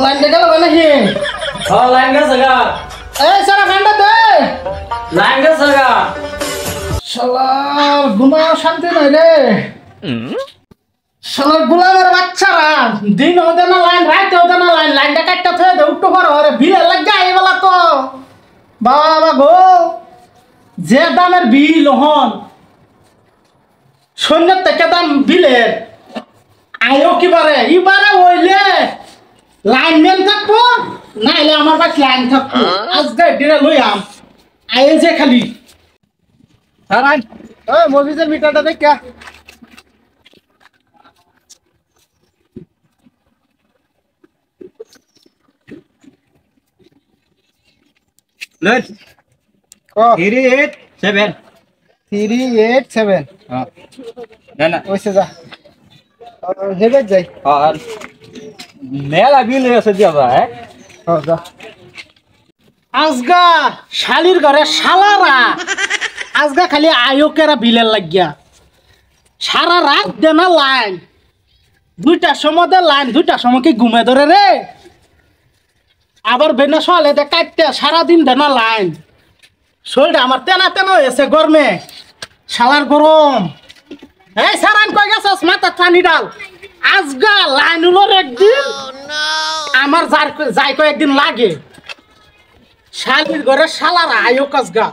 Line দেখে লোক নাকি লাইন গেছে গা এই সারা ফ্যানটা দে লাইন গেছে গা শালার ঘুমা শান্তি নাই রে শালার গোলামের বাচ্চারা দিন হতে না লাইন রাতে হতে না লাইন লাইনটা কাটতে থয়ে দে উঠতে পারো আরে বিল লাগা এই বেলা তো বাবা গো যে দামের বিল হন সৈন্যের থেকে দাম বিলের আয়ো কিবারে ইবারে হইলে লাইনম্যান থাকবো নাইলে আমার কাছে লাইন থাকবো আজকে ডিরে লই আম আয়ে যে খালি হারাই ওই মফিজের মিটারটা দেখ কে লেট ক 387 387 হ্যাঁ না না ওইসে যা হেবে যাই আর মেলা বিল আছে দিবা হ্যাঁ যা আজগা শালির ঘরে শালারা আজগা খালি আয়োকেরা বিলের লাগিয়া সারা রাত দে না লাইন দুইটার সময় দে লাইন দুইটার সময় কি ঘুমে ধরে রে আবার বেনা সলে দে কাটতে সারাদিন দে না লাইন শরীরটা আমার তেনা তেনা হয়েছে গরমে শালার গরম এই সারান কই গেছস মাথা পানি ডাল আজগা লাইন উলোর একদিন আমার যাই কয়েকদিন লাগে শালির ঘরে শালারা আয়ো কাজগা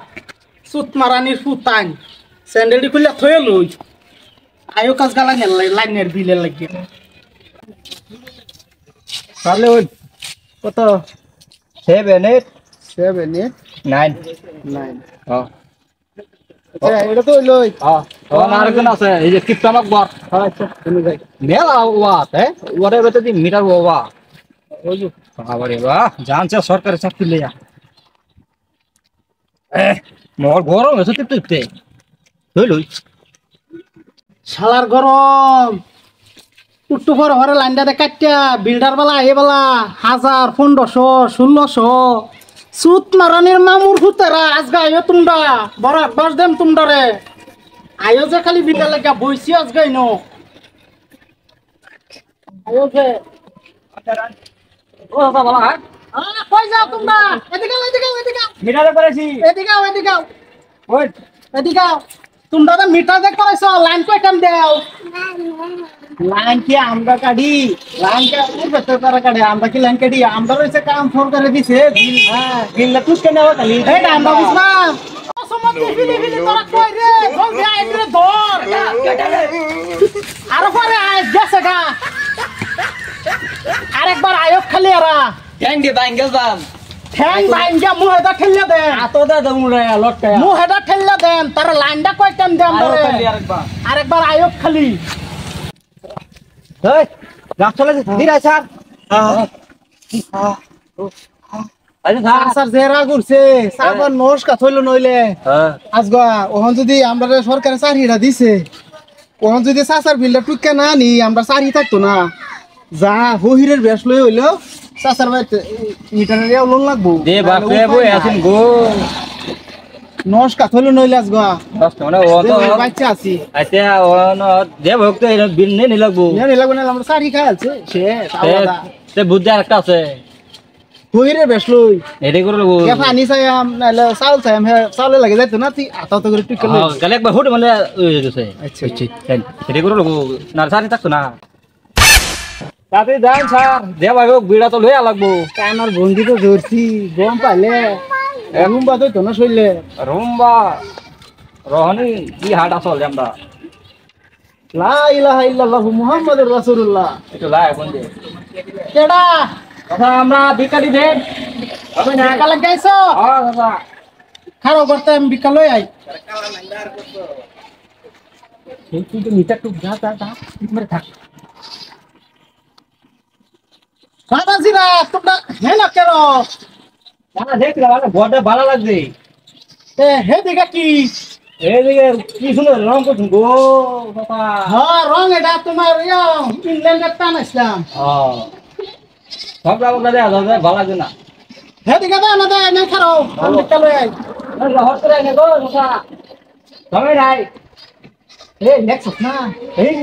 সুত মারানির ফুতান স্যান্ডেলটি খুলে থয়ে লই আয়ো কাজগা লাইনের বিলে লাগে তাহলে ওই কত 7 7 9 হ্যাঁ এটা তো লই হ্যাঁ আরেকজন আছে এই যে কিপটামাক বর আচ্ছা তুমি যাই মেলা ওয়াত হ্যাঁ ওরে বেতে দি মিটার ওয়া ওই যে বাবারে বাহ জানছে সরকারি চাকরি লইয়া মোর গরম হচ্ছে টিপতে লই লই শালার গরম উট্টু ঘর ঘরে লাইনটা কাটিয়া বিল্ডার বেলা এ বেলা 1000 1500 1600 সুত মারানির মামুর হুতেরা আজগা আয়ো তোমরা বড় বাস দেম তোমরা রে আয়ো যে খালি বিটা লাগা বইছি আজগাই নো আয়ো যে ও বাবা হ্যাঁ কই যাও তোমরা এদিকে মিটারে করেছি এদিকে ওই এদিকে তোমরা তো মিটার দেখ করাইছো লাইন কই টাইম দেও লাইন কি আমরা কাটি লাইন কে উপর তারা কাটে আমরা কি লাইন কাটি আমরা রইছে কাম ফোন করে দিছে বিল বিল না তুই কেন খালি এই আমরা বুঝলাম সমত ফিলি তোরা কই রে জলদি আই রে ধর আর পরে আই গেছে গা আরেকবার আয়ক খালি আরা ট্যাং দিয়ে বাইঙ্গেল দাম ঠ্যাং বাইঙ্গা মুহেদা ঠেললে দেন আতো দা দমুরে লটকা মুহেদা ঠেললে দেন তার লাইনটা কই টাইম দেন আরেকবার আয়ক খালি এই রাত চলে দিরা স্যার আচ্ছা স্যার জেরা করছে সাবান নমস্কার থইল নইলে আজগা ওহন যদি আমরা সরকারে চাকরিটা দিছে ওহন যদি চাচার বিলটা টুকে না নি আমরা চাকরি থাকতো না যা হহিরের বেশ লই হইলো চাচার বাড়িতে মিটারের লোন লাগবো দে বাপরে বই আছেন গো নমস্কার থইল নইলে আজগা কষ্ট মানে ও তো বাচ্চা আছি আচ্ছা ও দে ভক্ত এর বিল নেই লাগবো নি লাগবো না আমরা চাকরি খাই আছে সে তে বুদ্ধি আরেকটা আছে হহিরের বেশ লই এটাই করে লাগবো কে পানি চাইম নাইলে চাউল চাইম হে চাউলে লাগে যাইতো না তুই আতা তো করে টুকে লই গেলে একবার হুট মানে ওই যেছে আচ্ছা এটাই করে লাগবো নার্সারি থাকতো না তাতে যান স্যার দে ভাই বিড়া তো লইয়া লাগবো কানার বন্ধি তো ধরছি গম পাইলে রুম্বা তো না শৈলে রুম্বা রহনি কি হাট আসল আমরা লা ইলাহা ইল্লাল্লাহু মুহাম্মাদুর রাসূলুল্লাহ একটু লাই এখন দে কেডা কথা আমরা বিকালি দেন হবে না কালে গাইছো হ্যাঁ দাদা খারো করতে আমি বিকাল লই আই তুই তো মিটার টুক যা মেরে থাক বাবাজিরা তোমরা হেলা কেন না দেখলাম মানে বড়টা ভালো লাগছে এ হে দিগা কি এইদিকে কি সুন্দর রং করছেন গো বাবা। হ্যাঁ রং এটা তোমার ইংল্যান্ডের টান আসলাম। সব বাবা দেয়া যাবে ভালো লাগে না। হেদিকে দে না দে না খারাও আমি চলে আই। রহস্য করে নে গো বাবা। তবে নাই এই নেক্সট না এই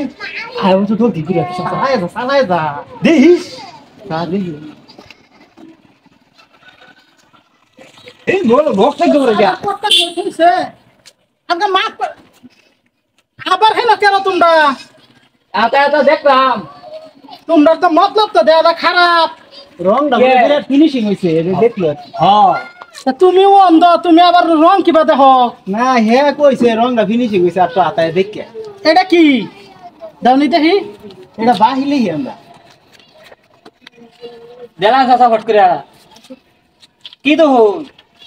আই তো তো দিবি রে সালাই যা দেখিস তা দেখি এই বল বক্স করে গিয়া কত কইছে আগে মাপ আবার হেন কেন তোমরা এত দেখলাম তোমরা তো মতলব তো দেয়া খারাপ রংটা কে? বিরাট ফিনিশিং হইছে এটা দেখলো হ্যাঁ তা তুমিও অন্ধ তুমি আবার রং কিবা দেখো না হে কইছে রংটা ফিনিশিং হইছে আর তো আতায় দেখকে এটা কি দাওনি দেখি এটা বাহিলেই আমরা দেলা সাসা ফট করে কি তো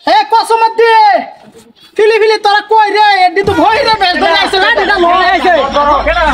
এ কসম দে ফিলি ফিলি তোরা কই রে এডি তো ভয় রে বেশ ধরে আইছে লাঠিটা লয় আইছে কেডা